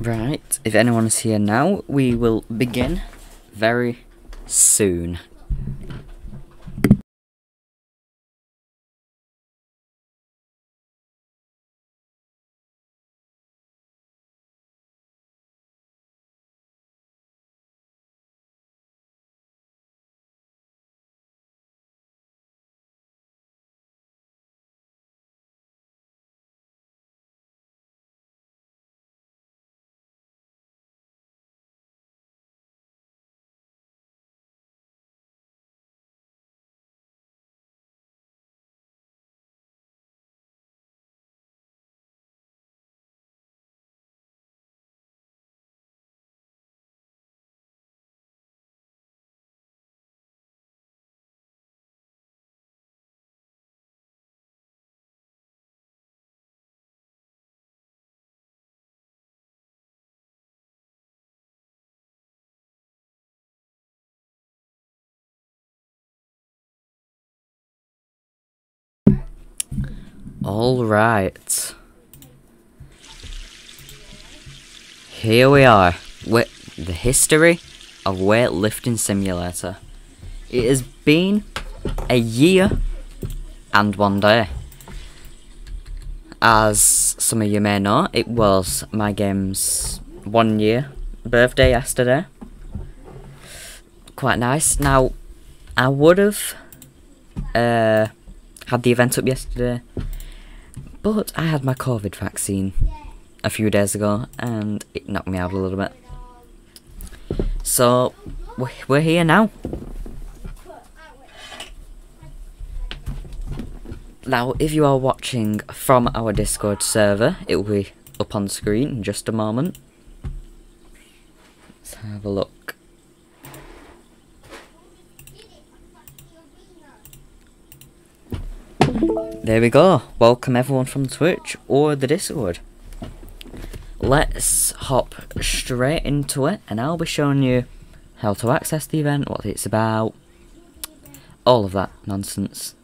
Right, if anyone is here now, we will begin very soon. Alright. Here we are with the history of weightlifting simulator. It has been a year and 1 day. As some of you may know, it was my game's 1 year birthday yesterday. Quite nice. Now, I would have had the event up yesterday, but I had my COVID vaccine a few days ago and it knocked me out a little bit. So, we're here now. Now, if you are watching from our Discord server, it will be up on the screen in just a moment. Let's have a look. There we go. Welcome everyone from Twitch or the Discord. Let's hop straight into it and I'll be showing you how to access the event, what it's about, all of that nonsense.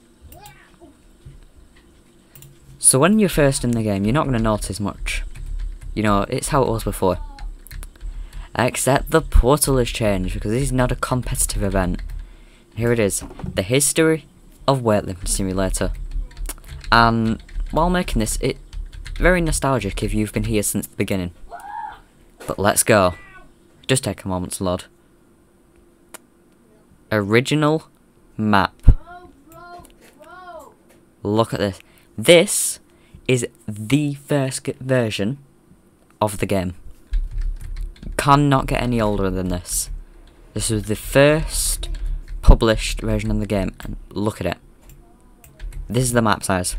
So when you're first in the game, you're not going to notice much. You know, it's how it was before. Except the portal has changed because this is not a competitive event. Here it is, the history of weightlifting simulator. And while making this, it's very nostalgic if you've been here since the beginning. But let's go. Just take a moment to load. Original map. Look at this. This is the first version of the game. Cannot get any older than this. This was the first published version of the game, and look at it. This is the map size.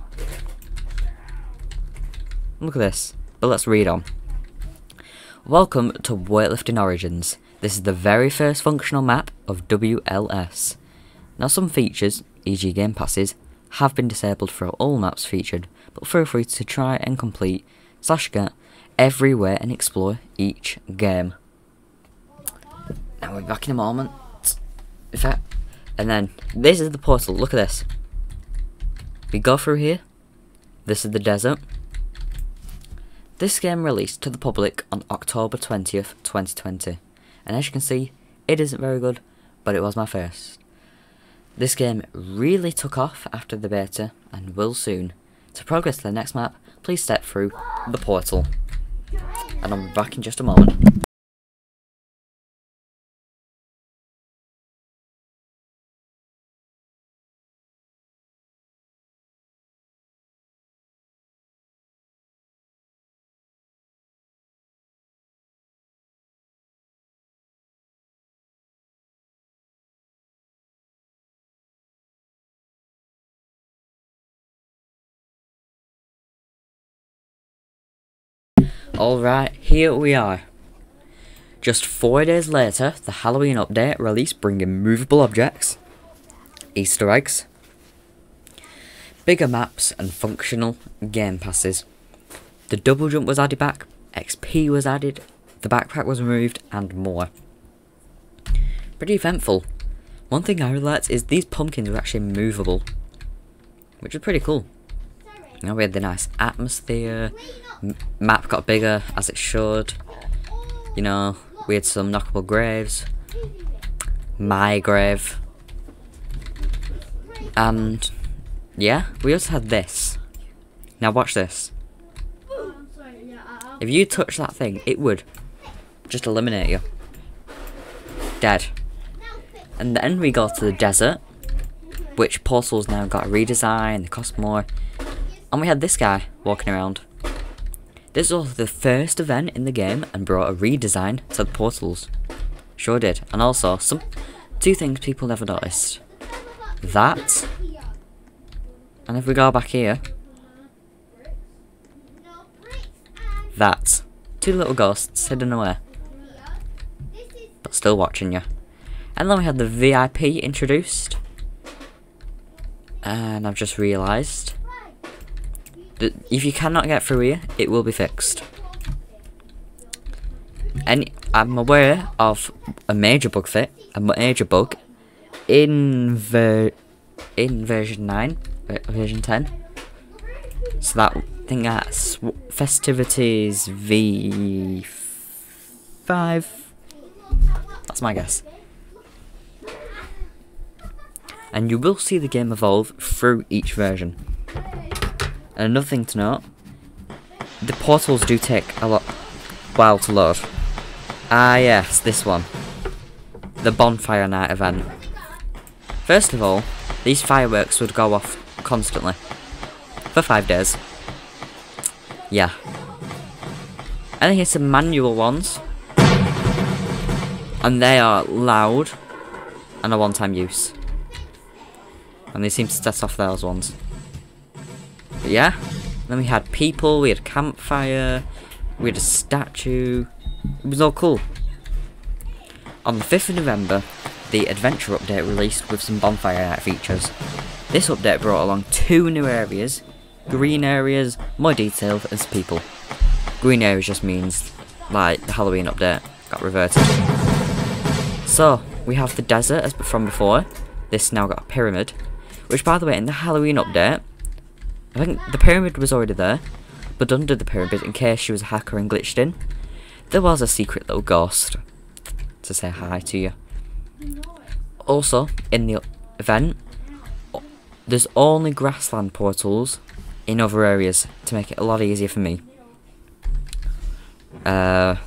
Look at this. But let's read on. Welcome to Weightlifting Origins. This is the very first functional map of WLS. Now some features, e.g. game passes, have been disabled for all maps featured, but feel free to try and complete / get everywhere and explore each game. Now we're back in a moment. In fact, and then this is the portal. Look at this. We go through here. This is the desert. This game released to the public on October 20th, 2020. And as you can see, it isn't very good, but it was my first. This game really took off after the beta, and will soon. To progress to the next map, please step through the portal. And I'll be back in just a moment. Alright, here we are. Just 4 days later, the Halloween update released, bringing movable objects, Easter eggs, bigger maps and functional game passes. The double jump was added back, XP was added, the backpack was removed, and more. Pretty eventful. One thing I really liked is these pumpkins were actually movable, which is pretty cool. You know, we had the nice atmosphere, map got bigger as it should. You know, we had some knockable graves, my grave, and yeah, we also had this. Now watch this. If you touch that thing, it would just eliminate you. Dead. And then we go to the desert, which portals now got a redesign, they cost more. And we had this guy walking around. This was the first event in the game and brought a redesign to the portals. Sure did. And also, two things people never noticed. That, and if we go back here, that. Two little ghosts hidden away. But still watching you. And then we had the VIP introduced. And I've just realised that if you cannot get through here, it will be fixed. And I'm aware of a major bug in version 9, version 10. So that thing that's Festivities V5. That's my guess. And you will see the game evolve through each version. And another thing to note, the portals do take a while to load. Ah yes, this one. The Bonfire Night event. First of all, these fireworks would go off constantly. For 5 days. Yeah. And then here's some manual ones. And they are loud and a one-time use. And they seem to set off those ones. But yeah, then we had people, we had a campfire, we had a statue. It was all cool. On the 5th of November, the adventure update released with some bonfire night features. This update brought along 2 new areas, green areas, more detailed as people. Green areas just means, like, the Halloween update got reverted. So, we have the desert as from before. This now got a pyramid. Which, by the way, in the Halloween update, I think the pyramid was already there, but under the pyramid, in case she was a hacker and glitched in, there was a secret little ghost to say hi to you. Also, in the event, there's only grassland portals in other areas to make it a lot easier for me. Well,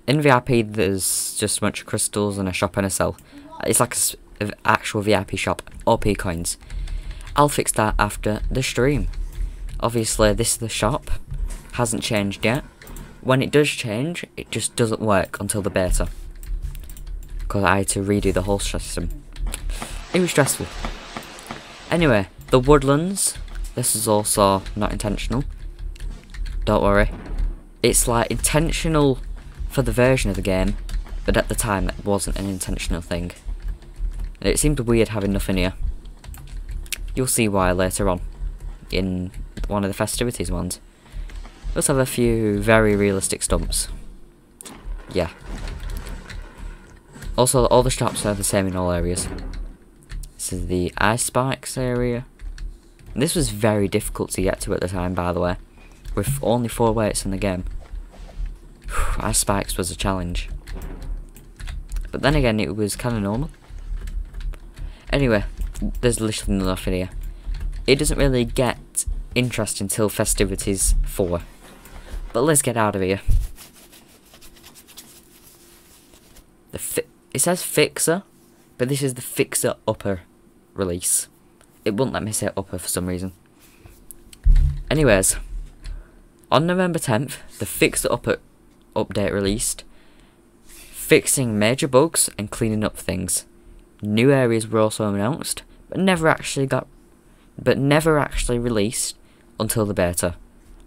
in VIP there's just a bunch of crystals and a shop and a cell. It's like an actual VIP shop, OP coins. I'll fix that after the stream. Obviously this is the shop, hasn't changed yet. When it does change, it just doesn't work until the beta. Because I had to redo the whole system. It was stressful. Anyway, the woodlands, this is also not intentional. Don't worry. It's like intentional for the version of the game, but at the time it wasn't an intentional thing. And it seemed weird having nothing here. You'll see why later on, in one of the festivities ones. We also have a few very realistic stumps. Yeah. Also, all the shops are the same in all areas. This is the ice spikes area. And this was very difficult to get to at the time, by the way, with only 4 weights in the game. Ice spikes was a challenge. But then again, it was kind of normal. Anyway, there's literally nothing here. It doesn't really get interesting until Festivities 4. But let's get out of here. It says Fixer, but this is the Fixer Upper release. It wouldn't let me say Upper for some reason. Anyways, on November 10th, the Fixer Upper update released, fixing major bugs and cleaning up things. New areas were also announced, but never actually released until the beta,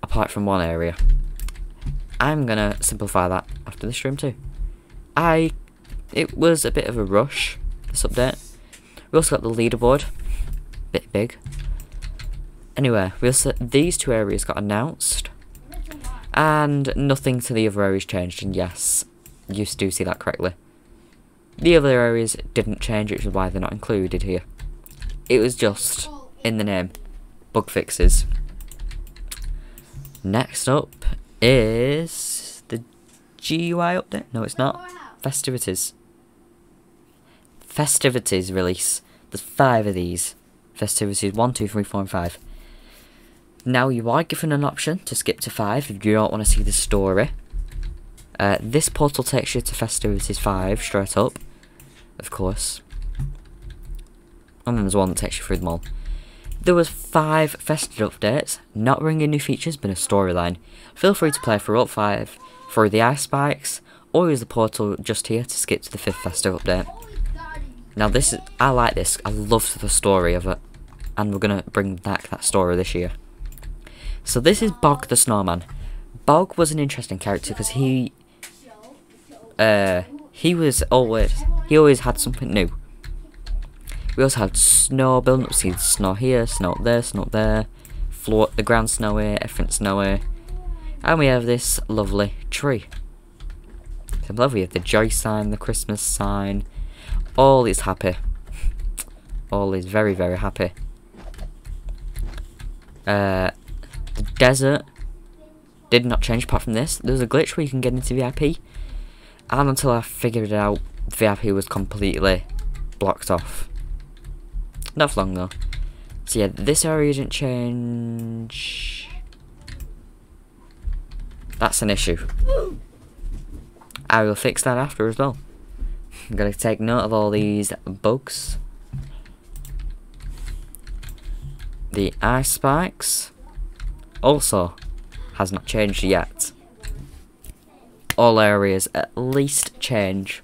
apart from one area. I'm gonna simplify that after the stream too. It was a bit of a rush, this update. We also got the leaderboard, bit big. Anyway, these 2 areas got announced, and nothing to the other areas changed, and yes, you do see that correctly. The other areas didn't change, which is why they're not included here. It was just, in the name, bug fixes. Next up is the GUI update. No, it's not. Festivities. Festivities release. There's 5 of these. Festivities 1, 2, 3, 4, and 5. Now you are given an option to skip to 5 if you don't want to see the story. This portal takes you to Festivities 5 straight up, of course. And then there's one that takes you through them all. There was 5 festive updates, not bringing new features but a storyline. Feel free to play through all 5 through the ice spikes, or use the portal just here to skip to the 5th festive update. Now this is, I like this, I love the story of it, and we're going to bring back that story this year. So this is Bog the Snowman. Bog was an interesting character because he always had something new. We also had snow building up, see snow here, snow up there, snow up there, floor, the ground snowy, everything snowy, and we have this lovely tree. So lovely, we have the joy sign, the Christmas sign, all is happy, all is very very happy. The desert did not change apart from this. There was a glitch where you can get into VIP, and until I figured it out, VIP was completely blocked off. Not for long though. So yeah, this area didn't change. That's an issue. I will fix that after as well. I'm going to take note of all these bugs. The ice spikes also has not changed yet. All areas at least change.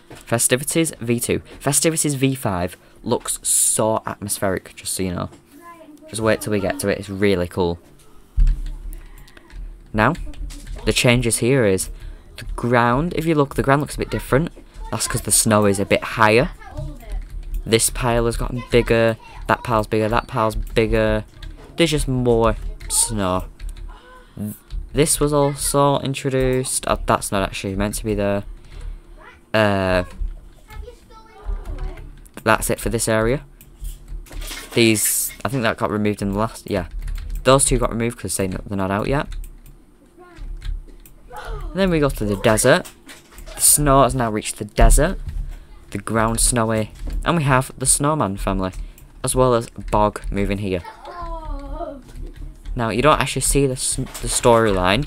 Festivities V2. Festivities V5 looks so atmospheric, just so you know. Just wait till we get to it, it's really cool. Now, the changes here is the ground. If you look, the ground looks a bit different. That's because the snow is a bit higher. This pile has gotten bigger, that pile's bigger, that pile's bigger. There's just more snow. This was also introduced. Oh, that's not actually meant to be there. That's it for this area. These, I think that got removed in the last, yeah. Those two got removed because they're not out yet. And then we go to the desert. The snow has now reached the desert. The ground snowy. And we have the snowman family. As well as Bog moving here. Now, you don't actually see the storyline.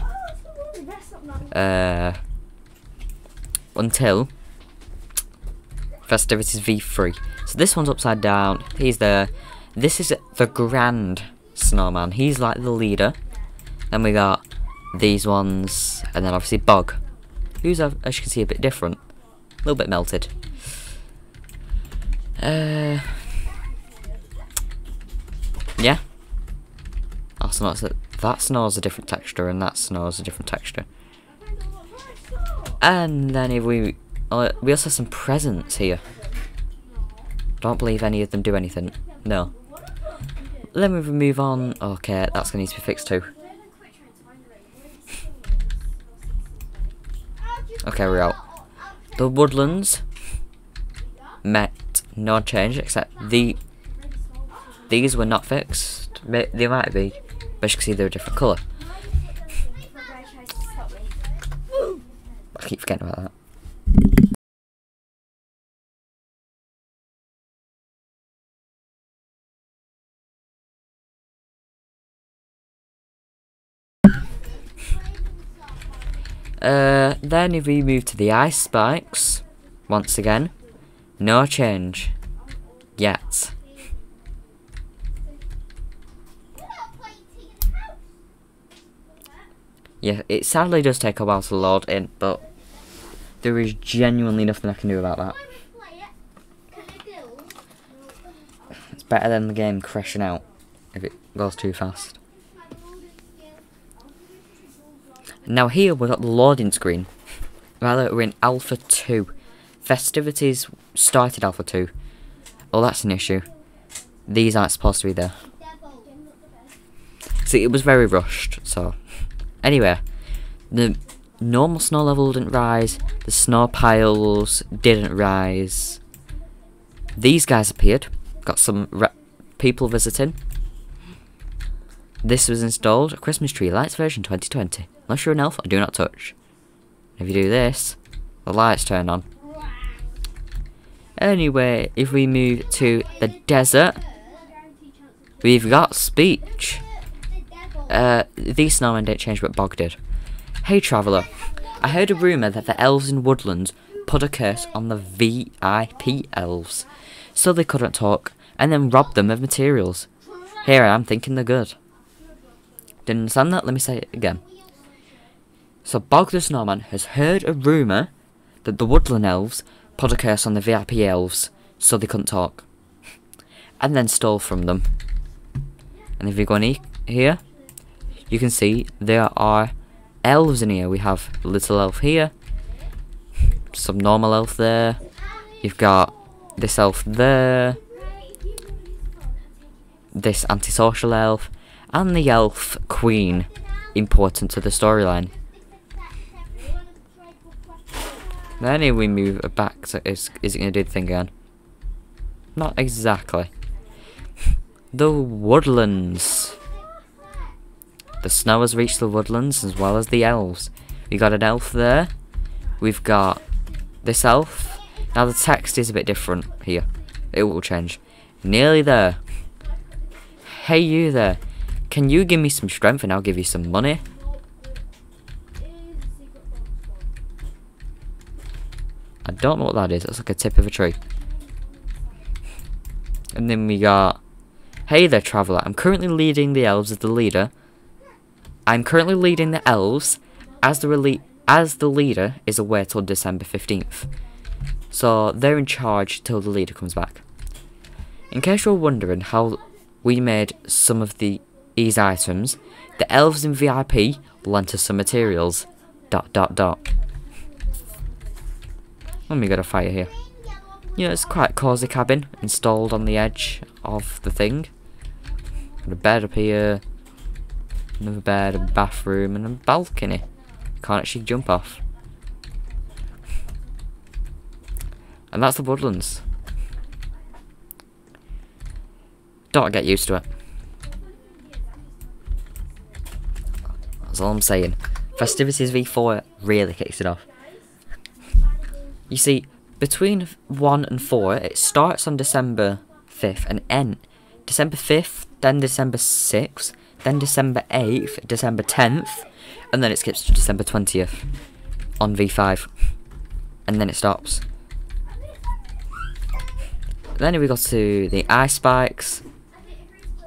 Until Festivities V3. So this one's upside down. He's there. This is the Grand Snowman. He's like the leader. Then we got these ones, and then obviously Bog, who's, as you can see, a bit different, a little bit melted. Yeah. Also notice that snow's a different texture, and that snow's a different texture. And then if we also have some presents here. Don't believe any of them do anything. No. Then we move on. Okay, that's gonna need to be fixed too. Okay, we're out. The woodlands met no change except these were not fixed. They might be, but as you can see they're a different colour. I keep forgetting about that. Then if we move to the ice spikes, once again, no change yet. Yeah, it sadly does take a while to load in, but there is genuinely nothing I can do about that. It's better than the game crashing out if it goes too fast. Now here we've got the loading screen. Rather, we're in Alpha 2. Festivities started Alpha 2. Oh, that's an issue. These aren't supposed to be there. See, it was very rushed, so... Anyway, the normal snow level didn't rise. The snow piles didn't rise. These guys appeared. Got some people visiting. This was installed Christmas tree lights version 2020. Unless you're an elf, do not touch. If you do this, the lights turn on. Anyway, if we move to the desert, we've got speech. These snowmen didn't change, but Bog did. Hey traveller, I heard a rumour that the elves in Woodlands put a curse on the VIP elves, so they couldn't talk, and then robbed them of materials. Here I am thinking they're good. Didn't understand that? Let me say it again. So Bog the Snowman has heard a rumour that the Woodland elves put a curse on the VIP elves, so they couldn't talk, and then stole from them. And if you go in here, you can see there are elves in here. We have a little elf here, some normal elf there, you've got this elf there, this antisocial elf, and the elf queen, important to the storyline. Then if we move it back, so is it going to do the thing again? Not exactly. The Woodlands. The snow has reached the Woodlands as well as the elves. We got an elf there. We've got this elf. Now the text is a bit different here. It will change. Nearly there. Hey you there. Can you give me some strength and I'll give you some money? I don't know what that is. That's like a tip of a tree. And then we got, hey there traveller, I'm currently leading the elves as the leader. I'm currently leading the elves as the leader is away till December 15th. So they're in charge till the leader comes back. In case you're wondering how we made some of these items, the elves in VIP lent us some materials. ... And we got a fire here. You know, it's quite a cosy cabin installed on the edge of the thing. Got a bed up here, another bed, a bathroom, and a balcony. Can't actually jump off. And that's the Woodlands. Don't get used to it. That's all I'm saying. Festivities V4 really kicks it off. You see, between 1 and 4, it starts on December 5th and ends December 5th, then December 6th, then December 8th, December 10th, and then it skips to December 20th on V5. And then it stops. Then we go to the ice spikes.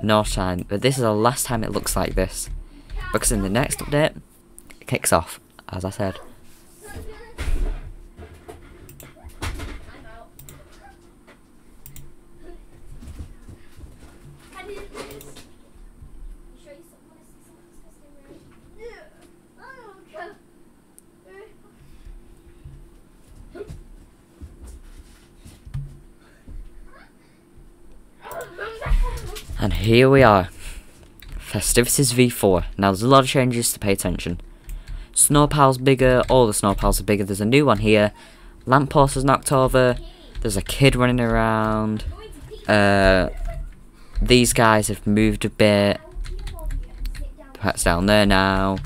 No time, but this is the last time it looks like this. Because in the next update, it kicks off, as I said. And here we are, Festivities V4. Now there's a lot of changes to pay attention. Snow pile's bigger, all the snow piles are bigger. There's a new one here. Lamppost is knocked over. There's a kid running around. These guys have moved a bit. Perhaps down there now.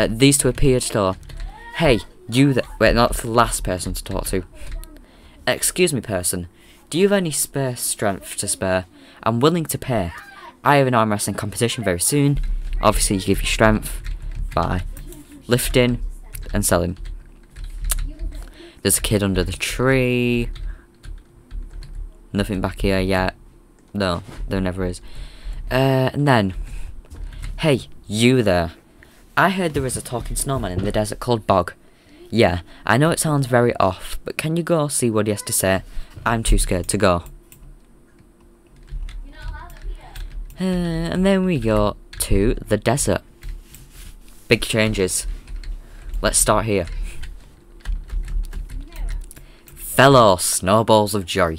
These two appeared to. Hey, you that. Wait, not the last person to talk to. Excuse me, person. Do you have any spare strength to spare? I'm willing to pay. I have an arm wrestling competition very soon. Obviously, you give your strength by lifting and selling. There's a kid under the tree. Nothing back here yet. No, there never is. And then, hey, you there. I heard there is a talking snowman in the desert called Bog. Yeah, I know it sounds very off, but can you go see what he has to say? I'm too scared to go. And then we go to the desert. Big changes. Let's start here. Fellow snowballs of joy,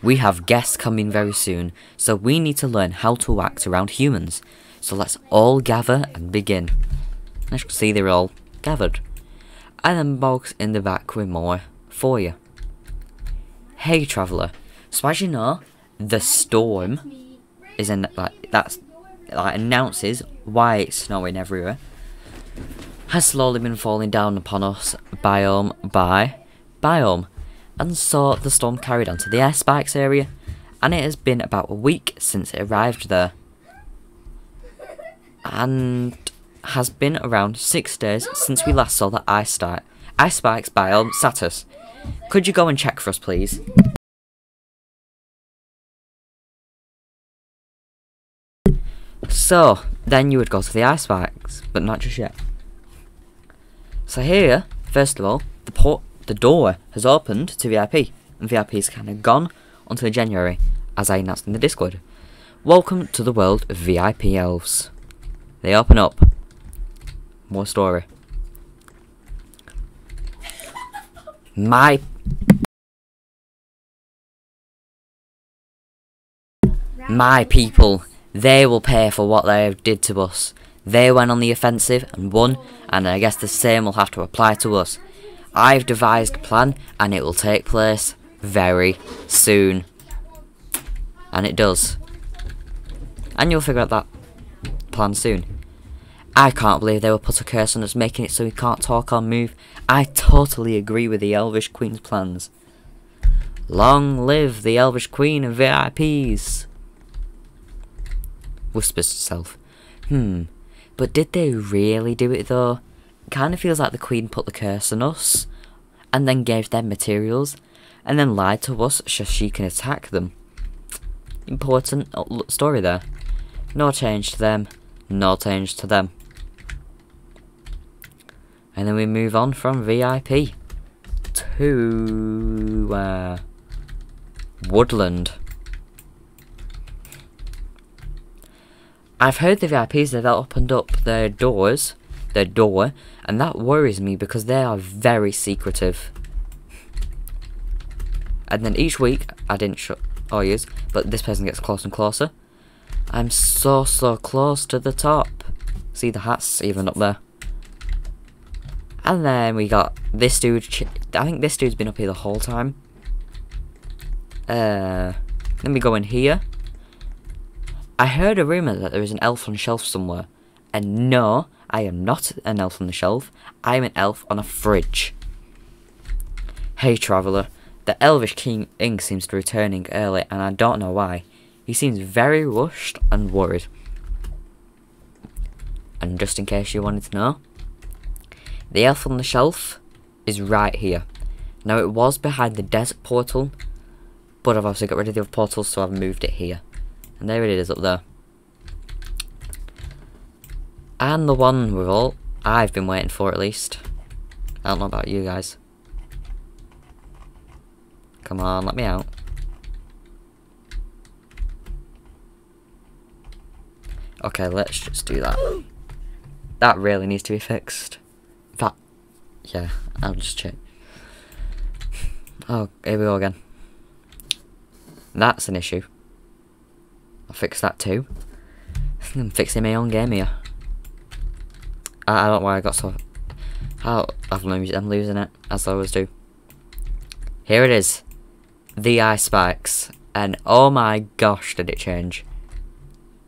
we have guests coming very soon, so we need to learn how to act around humans. So let's all gather and begin. As you can see, they're all gathered. And then Bog's in the back with more for you. Hey traveller, so as you know, the storm is in, like, that's like announces why it's snowing everywhere, has slowly been falling down upon us biome by biome, and so the storm carried on to the air spikes area, and it has been about a week since it arrived there, and has been around 6 days since we last saw the ice spikes biome status. Could you go and check for us, please? So then you would go to the ice spikes, but not just yet. So here, first of all, the door has opened to VIP, and VIP's kind of gone until January, as I announced in the Discord. Welcome to the world of VIP elves. They open up. More story. My people, they will pay for what they did to us. They went on the offensive and won, and I guess the same will have to apply to us. I've devised a plan, and it will take place very soon. And it does. And you'll figure out that plan soon. I can't believe they will put a curse on us, making it so we can't talk or move. I totally agree with the Elvish Queen's plans. Long live the Elvish Queen of VIPs. Whispers to self. But did they really do it though? It kind of feels like the Queen put the curse on us, and then gave them materials, and then lied to us so she can attack them. Important story there. No change to them, no change to them. And then we move on from VIP to Woodland. I've heard the VIPs have opened up their door, and that worries me because they are very secretive. And then each week, I didn't shut all ears, but this person gets closer and closer. I'm so close to the top. See the hats even up there. And then we got this dude. I think this dude's been up here the whole time. Then we go in here. I heard a rumour that there is an elf on a shelf somewhere. And no, I am not an elf on the shelf. I am an elf on a fridge. Hey traveller, the Elvish King seems to be returning early, and I don't know why. He seems very rushed and worried. And just in case you wanted to know, the elf on the shelf is right here. Now it was behind the desert portal, but I've obviously got rid of the other portals, so I've moved it here. And there it is up there. And the one I've been waiting for at least. I don't know about you guys. Come on, let me out. Okay, let's just do that. That really needs to be fixed. Yeah, I'll just check. Oh, here we go again. That's an issue. I'll fix that too. I'm fixing my own game here. I don't know why I got so... I'm losing it, as I always do. Here it is. The ice spikes. And oh my gosh, did it change.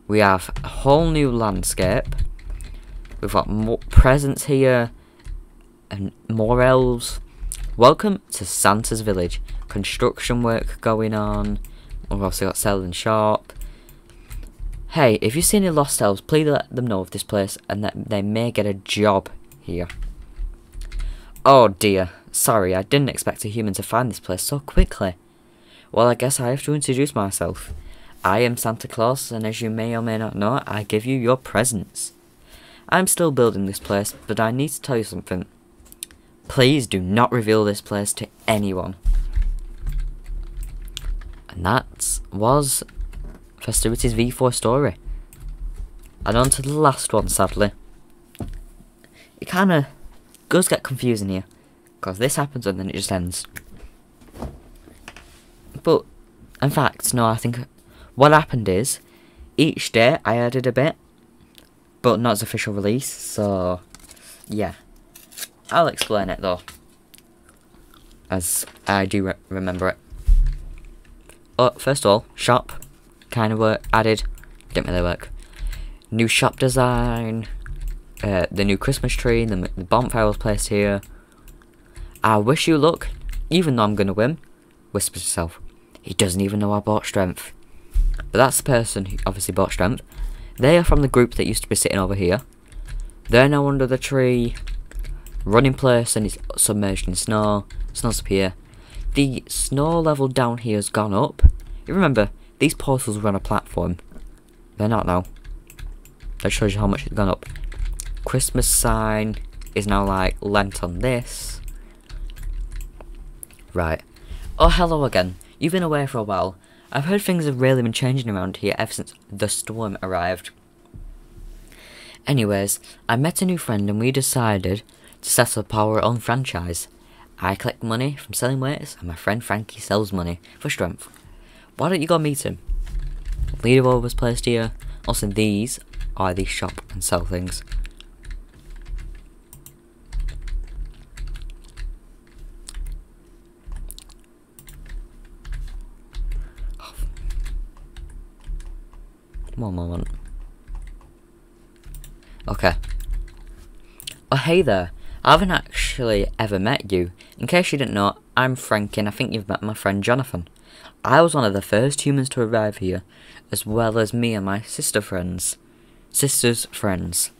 We have a whole new landscape. We've got more presents here. And more elves. Welcome to Santa's village. Construction work going on. We've also got selling shop. Hey, if you see any lost elves, please let them know of this place and that they may get a job here. Oh dear, sorry, I didn't expect a human to find this place so quickly. Well, I guess I have to introduce myself. I am Santa Claus, and as you may or may not know, I give you your presents. I'm still building this place, but I need to tell you something. Please do not reveal this place to anyone. And that was Festivities V4 story. And on to the last one, sadly. It kind of does get confusing here, because this happens and then it just ends. But, in fact, no, I think what happened is, each day I added a bit, but not as official release, so, yeah. I'll explain it though, as I do remember it. Oh, first of all, shop, kind of added, didn't really work. New shop design. The new Christmas tree. The bonfire was placed here. I wish you luck, even though I'm gonna win. Whispers herself. He doesn't even know I bought strength. But that's the person who obviously bought strength. They are from the group that used to be sitting over here. They're now under the tree. Running place and it's submerged in snow. Snow's up here. The snow level down here has gone up. You remember, these portals were on a platform. They're not now. That shows you how much it's gone up. Christmas sign is now like lent on this. Right. Oh, hello again. You've been away for a while. I've heard things have really been changing around here ever since the storm arrived. Anyways, I met a new friend and we decided to set up our own franchise. I collect money from selling wares and my friend Frankie sells money for strength. Why don't you go meet him? Leaderboard was placed here. Also, these are the shop and sell things. One moment. Okay. Oh, hey there. I haven't actually ever met you. In case you didn't know, I'm Frank and I think you've met my friend Jonathan. I was one of the first humans to arrive here, as well as me and my sister's friends.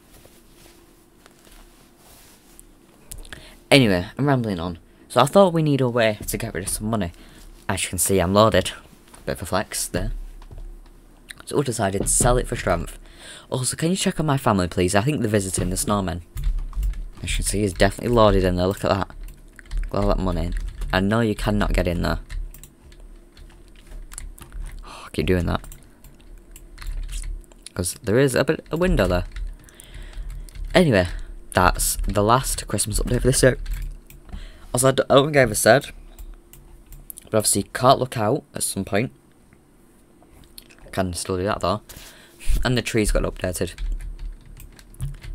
Anyway, I'm rambling on. So I thought we need a way to get rid of some money. As you can see, I'm loaded. Bit of a flex there. So we decided to sell it for strength. Also, can you check on my family, please? I think they're visiting the snowman. As you can see, he's definitely loaded in there. Look at that. Got all that money in. I know you cannot get in there. Oh, I keep doing that. Because there is a window there. Anyway, that's the last Christmas update for this year. Also, I don't think I ever said, but obviously you can't look out at some point. I can still do that though. And the trees got updated.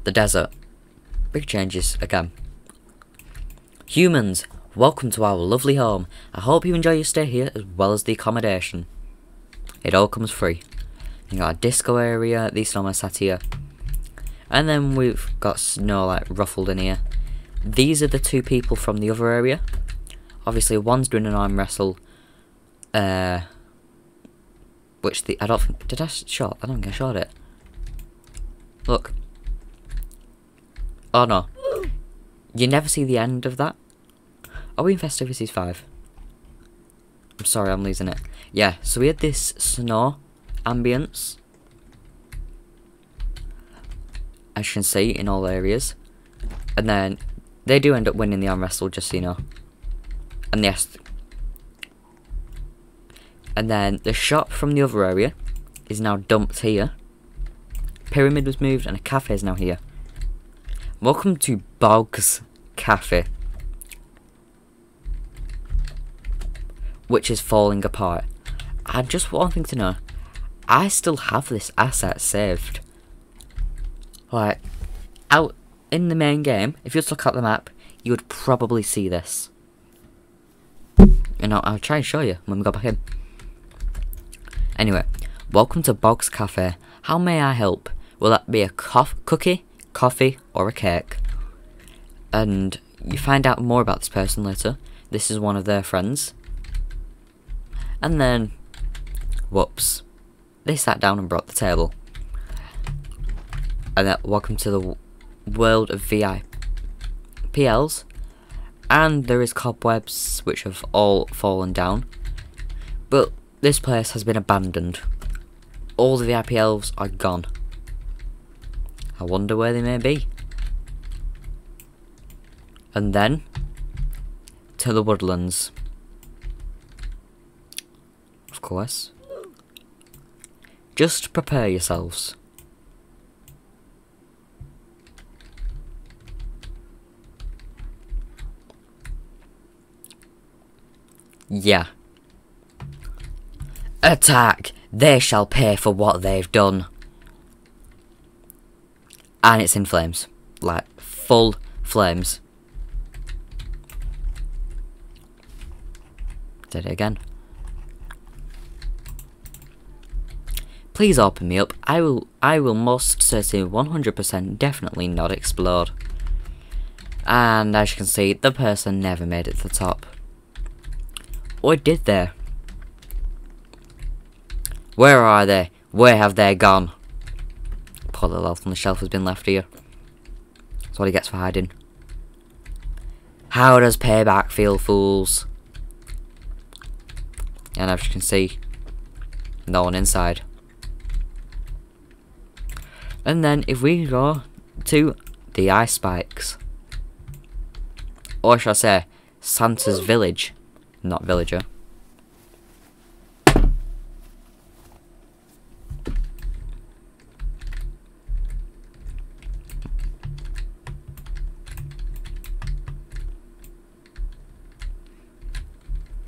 The desert. Big changes again. Humans, welcome to our lovely home. I hope you enjoy your stay here as well as the accommodation. It all comes free. You got a disco area, these snowmen sat here. And then we've got snow like ruffled in here. These are the two people from the other area. Obviously one's doing an arm wrestle. I don't think, did I shot? I don't think I shot it. Look. Oh no. You never see the end of that. Are we in Festivities 5? I'm sorry, I'm losing it. Yeah, so we had this snow ambience. As you can see, in all areas. And then, they do end up winning the arm wrestle, just so you know. And yes. And then, the shop from the other area is now dumped here. Pyramid was moved, and a cafe is now here. Welcome to Bog's Cafe. Which is falling apart. I just want one thing to know. I still have this asset saved. Like, out in the main game, if you just look at the map, you would probably see this. And I'll try and show you when we go back in. Anyway, welcome to Bog's Cafe. How may I help? Will that be a cookie, coffee, or a cake? And you find out more about this person later. This is one of their friends. And then, whoops, they sat down and brought the table. And then, welcome to the world of VIPLs. And there is cobwebs which have all fallen down. But this place has been abandoned. All the VIP elves are gone. I wonder where they may be. And then, to the woodlands. Of course. Just prepare yourselves. Yeah. Attack! They shall pay for what they've done. And it's in flames. Like, full flames. Did it again. Please open me up. I will most certainly 100% definitely not explode. And as you can see, the person never made it to the top. Or did they? Where are they? Where have they gone? Poor little elf on the shelf has been left here. That's what he gets for hiding. How does payback feel, fools? And as you can see, no one inside. And then if we go to the ice spikes, or shall I say Santa's village, not villager.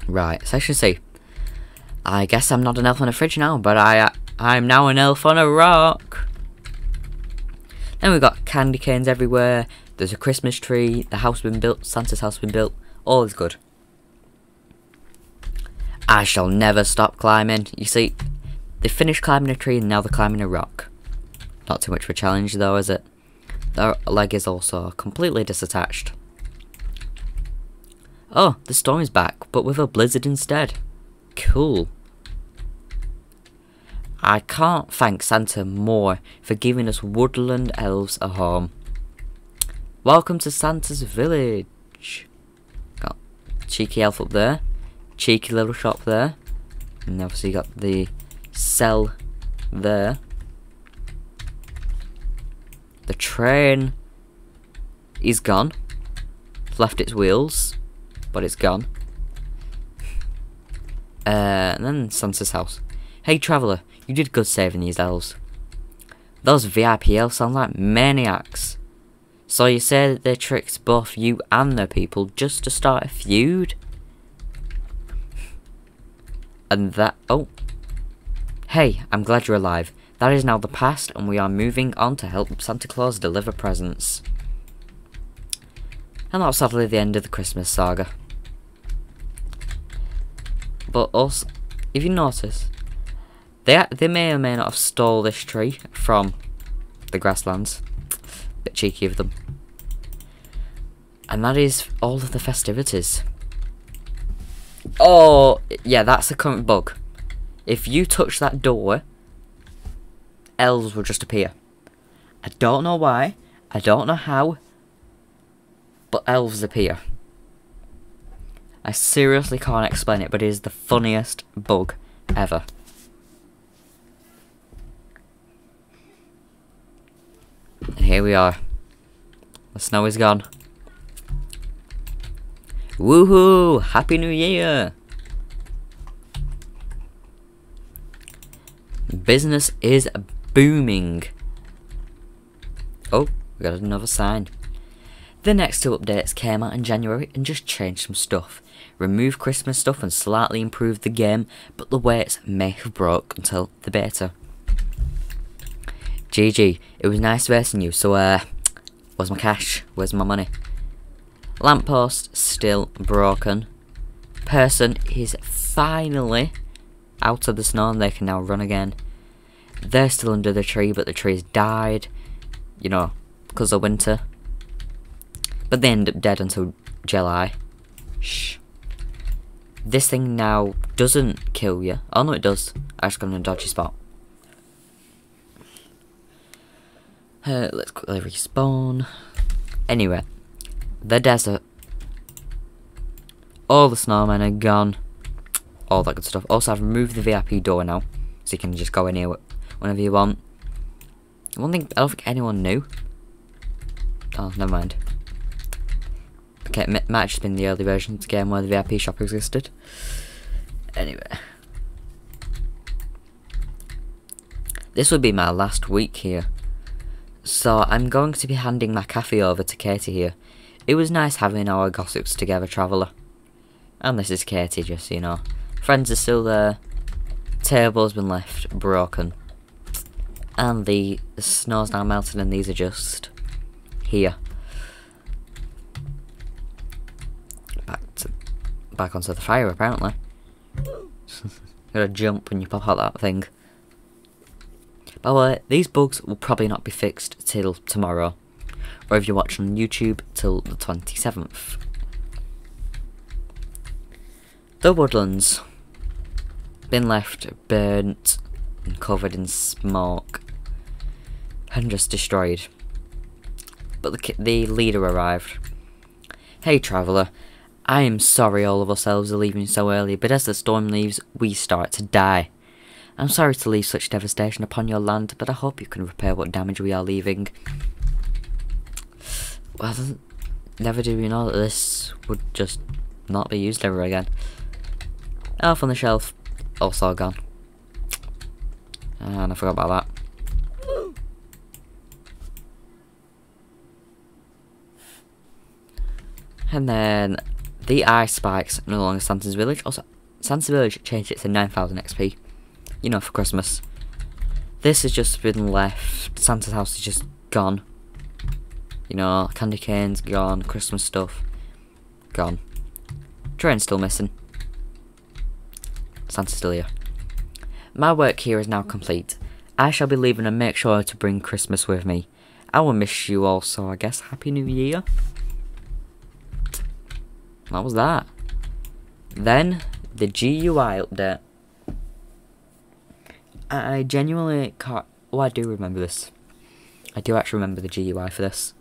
Right, section C. I guess I'm not an elf on a fridge now, but I'm now an elf on a rock. Then we've got candy canes everywhere. There's a Christmas tree. The house has been built. Santa's house has been built. All is good. I shall never stop climbing. You see, they finished climbing a tree and now they're climbing a rock. Not too much of a challenge though, is it? Their leg is also completely disattached. Oh, the storm is back, but with a blizzard instead. Cool. I can't thank Santa more for giving us woodland elves a home. Welcome to Santa's village. Got cheeky elf up there. Cheeky little shop there. And obviously got the cell there. The train is gone. It's left its wheels, but it's gone. And then Santa's house. Hey traveller, you did good saving these elves. Those VIP elves sound like maniacs. So you say that they tricked both you and their people just to start a feud? And that... oh. Hey, I'm glad you're alive. That is now the past and we are moving on to help Santa Claus deliver presents. And that's sadly the end of the Christmas saga. But also, if you notice, they may or may not have stole this tree from the grasslands. Bit cheeky of them. And that is all of the festivities. Oh, yeah, that's the current bug. If you touch that door, elves will just appear. I don't know why, I don't know how, but elves appear. I seriously can't explain it, but it is the funniest bug ever. And here we are. The snow is gone. Woohoo! Happy New Year! Business is booming. Oh, we got another sign. The next two updates came out in January and just changed some stuff. Removed Christmas stuff and slightly improved the game, but the weights may have broke until the beta. GG, it was nice versing you, so where's my cash? Where's my money? Lamppost still broken. Person is finally out of the snow and they can now run again. They're still under the tree, but the tree's died, you know, because of winter. But they end up dead until July. Shh. This thing now doesn't kill you. Oh no, it does. I just got in a dodgy spot. Let's quickly respawn. Anyway, the desert. All the snowmen are gone. All that good stuff. Also, I've removed the VIP door now, so you can just go in here whenever you want. One thing I don't think anyone knew. Oh, never mind. Okay, it might have just been the early version of the game where the VIP shop existed. Anyway. This will be my last week here. So I'm going to be handing my cafe over to Katie here. It was nice having our gossips together, traveller. And this is Katie, just so you know. Friends are still there. Table's been left broken. And the snow's now melted and these are just here. Back onto the fire apparently. Gotta jump when you pop out that thing. Well, these bugs will probably not be fixed till tomorrow, or if you're watching on YouTube, till the 27th. The woodlands. Been left burnt and covered in smoke and just destroyed. But the leader arrived. Hey traveller, I am sorry all of us elves are leaving so early, but as the storm leaves, we start to die. I'm sorry to leave such devastation upon your land, but I hope you can repair what damage we are leaving. Well, never do we know that this would just not be used ever again. Elf on the shelf, also gone. And I forgot about that. And then the ice spikes no longer Santa's village. Also, Santa's village changed it to 9,000 XP. You know, for Christmas. This has just been left. Santa's house is just gone. You know, candy canes gone, Christmas stuff gone. Train's still missing. Santa's still here. My work here is now complete. I shall be leaving and make sure to bring Christmas with me. I will miss you all, so I guess Happy New Year. What was that? Then, the GUI update. I genuinely can't... Oh, I do remember this. I do actually remember the GUI for this.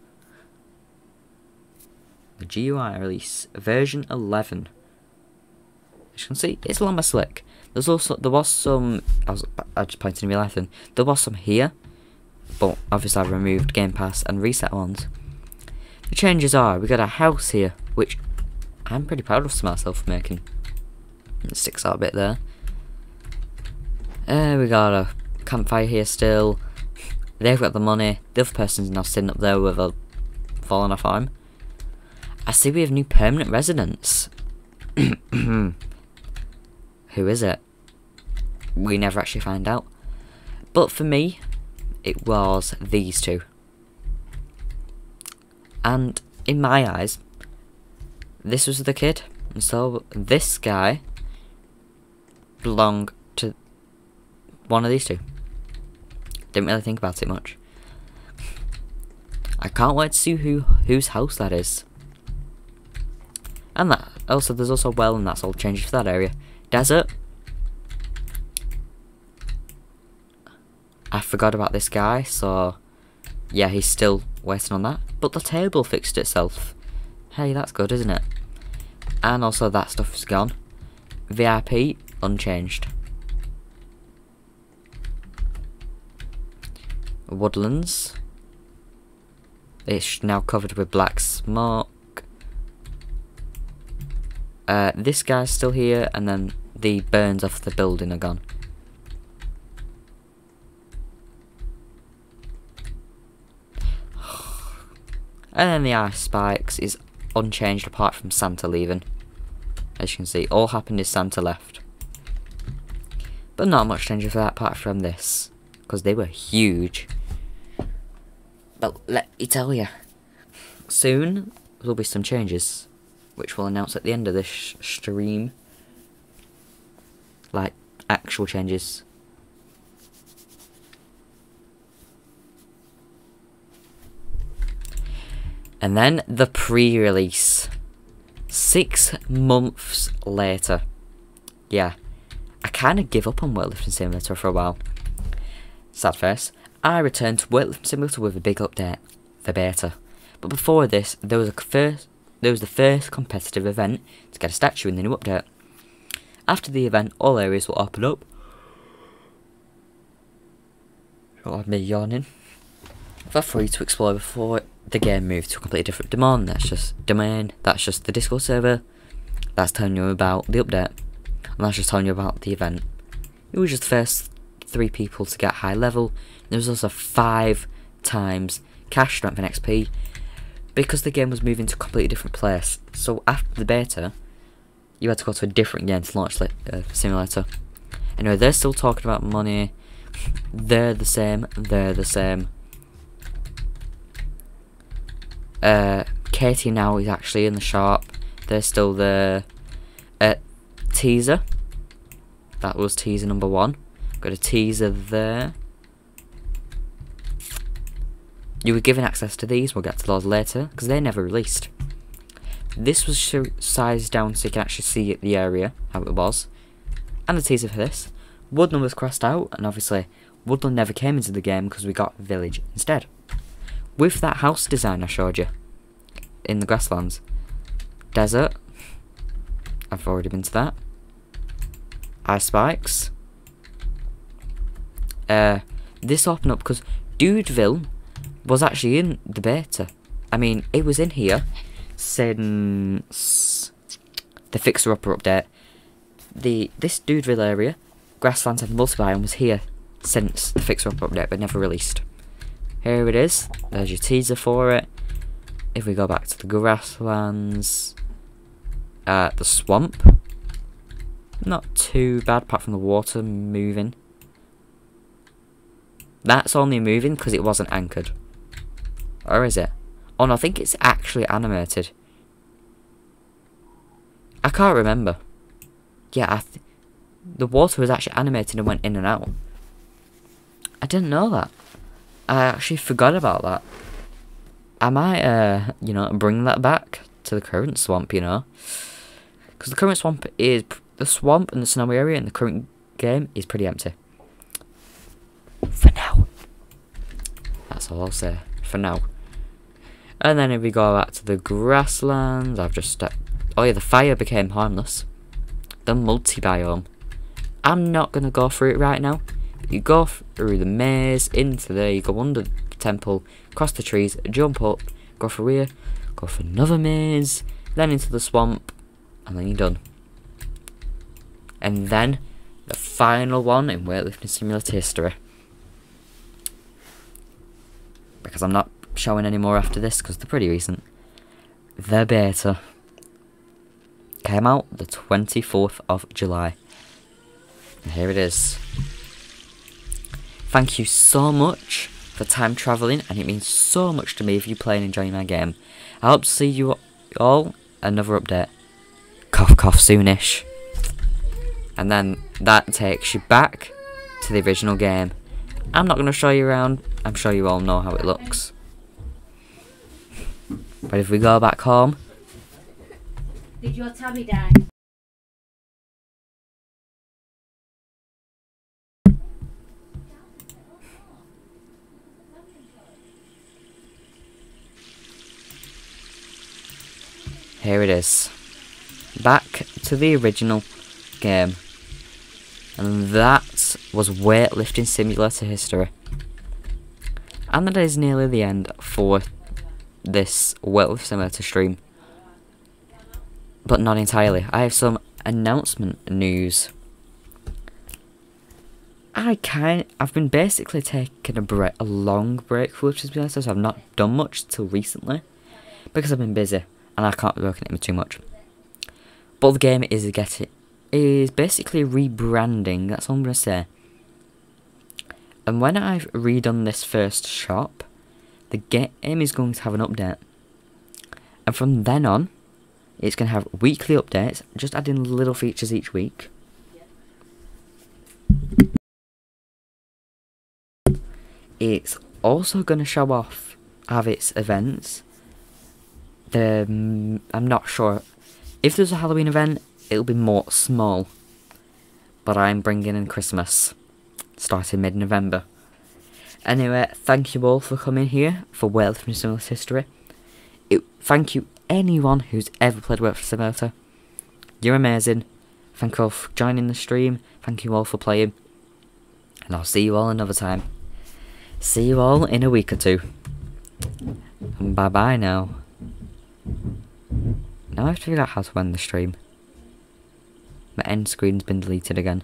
The GUI release, version 11. As you can see, it's a lot more slick. There was some... I just pointed in real life then. There was some here. But, obviously I've removed Game Pass and reset ones. The changes are, we got a house here, which... I'm pretty proud of myself for making. It sticks out a bit there. We got a campfire here still. They've got the money. The other person's now sitting up there with a fallen off arm. I see we have new permanent residents. Who is it? We never actually find out. But for me, it was these two. And in my eyes, this was the kid, and so this guy belonged to one of these two. Didn't really think about it much. I can't wait to see whose house that is. And that also, there's also a well, and that's all changes for that area. Desert. I forgot about this guy, so yeah, he's still waiting on that. But the table fixed itself. Hey, that's good, isn't it? And also that stuff is gone. VIP, unchanged. Woodlands. It's now covered with black smoke. This guy's still here, and then the burns off the building are gone. And then the ice spikes is unchanged apart from Santa leaving. As you can see, all happened is Santa left. But not much changing for that apart from this, because they were huge. But let me tell you, soon there will be some changes, which we'll announce at the end of this stream. Like, actual changes. And then the pre-release. 6 months later. Yeah. I kind of give up on Weightlifting Simulator for a while. Sad face. I returned to Weightlifting Simulator with a big update. The beta. But before this, there was the first competitive event to get a statue in the new update. After the event, all areas will open up. Don't have me yawning. For free to explore before the game moved to a completely different domain. That's just the Discord server. That's telling you about the update. And that's just telling you about the event. It was just the first 3 people to get high level. There was also 5 times cash strength and XP, because the game was moving to a completely different place. So after the beta, you had to go to a different game to launch the simulator. Anyway, they're still talking about money. They're the same. Katie now is actually in the shop. They're still there. Teaser. That was teaser number 1. Got a teaser there. You were given access to these, we'll get to those later, because they're never released. This was sized down so you can actually see the area, how it was. And the teaser for this. Woodland was crossed out, and obviously Woodland never came into the game because we got Village instead. With that house design I showed you in the grasslands. Desert, I've already been to that. Ice spikes. This opened up because Dudeville was actually in the beta. I mean, it was in here since the Fixer Upper update. This Dudeville area, grasslands and multi-biome, was here since the Fixer Upper update, but never released. Here it is. There's your teaser for it. If we go back to the grasslands, the swamp, not too bad apart from the water moving. That's only moving because it wasn't anchored. Or is it? Oh no, I think it's actually animated. I can't remember. Yeah, the water was actually animated and went in and out. I didn't know that. I actually forgot about that. I might, you know, bring that back to the current swamp, you know. Because the current swamp is... The swamp and the snowy area in the current game is pretty empty. For now. That's all I'll say. For now. And then if we go back to the grasslands, I've just stepped... Oh yeah, the fire became harmless. The multi-biome. I'm not going to go through it right now. You go through the maze, into there, you go under the temple, cross the trees, jump up, go through here, go for another maze, then into the swamp, and then you're done. And then, the final one in Weightlifting Simulator history. Because I'm not showing any more after this, because they're pretty recent. The beta came out the 24th of July. And here it is. Thank you so much for time travelling, and it means so much to me if you play and enjoy my game. I hope to see you all another update. Cough cough soonish. And then that takes you back to the original game. I'm not going to show you around, I'm sure you all know how it looks. But if we go back home... Did your tummy die? Here it is. Back to the original game. And that was Weightlifting Simulator history. And that is nearly the end for this Weightlifting Simulator stream. But not entirely. I have some announcement news. I've been basically taking a long break for Weightlifting Simulator, so I've not done much till recently. Because I've been busy. And I can't be looking at me too much. But the game is basically rebranding, that's all I'm going to say. And when I've redone this first shop, the game is going to have an update. And from then on, it's going to have weekly updates, just adding little features each week. It's also going to show off its events. I'm not sure. If there's a Halloween event, it'll be more small. But I'm bringing in Christmas, starting mid-November. Anyway, thank you all for coming here for Weightlifting Simulator history. Thank you anyone who's ever played Weightlifting Simulator. You're amazing. Thank you all for joining the stream. Thank you all for playing. And I'll see you all another time. See you all in a week or two. Bye bye now. Now I have to figure out how to end the stream. My end screen's been deleted again.